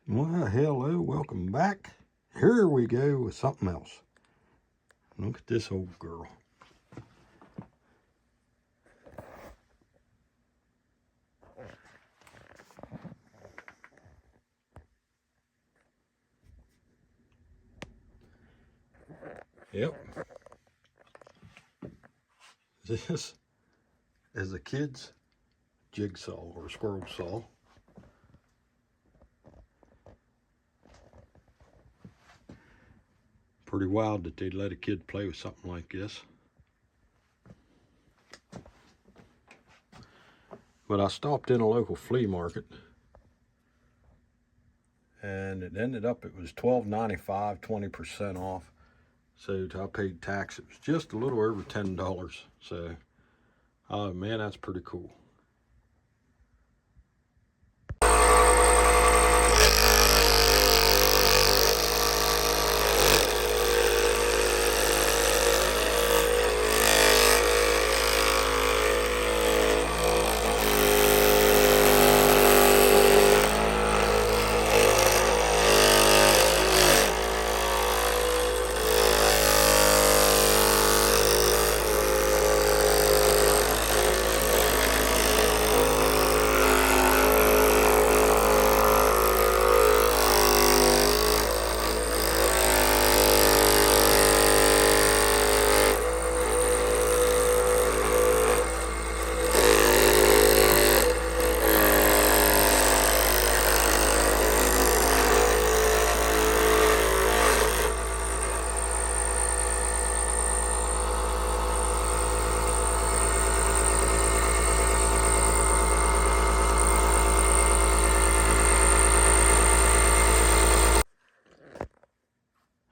Well, hello, welcome back. Here we go with something else. Look at this old girl. Yep. This is a kid's jigsaw or squirrel saw. Pretty wild that they'd let a kid play with something like this. But I stopped in a local flea market and it ended up, it was $12.95, 20% off. So I paid tax, it was just a little over $10. So, oh man, that's pretty cool.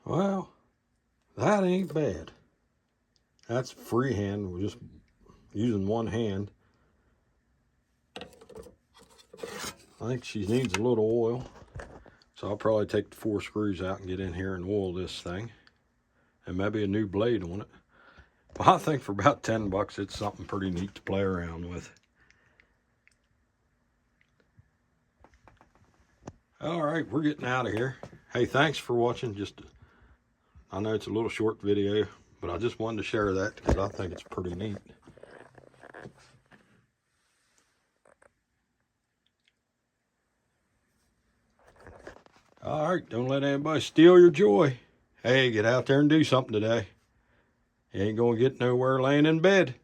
Well, that ain't bad. That's freehand. We're just using one hand. I think she needs a little oil. So I'll probably take the 4 screws out and get in here and oil this thing. And maybe a new blade on it. Well, I think for about 10 bucks, it's something pretty neat to play around with. All right, we're getting out of here. Hey, thanks for watching. I know it's a little short video, but I just wanted to share that because I think it's pretty neat. All right, don't let anybody steal your joy. Hey, get out there and do something today. You ain't gonna get nowhere laying in bed.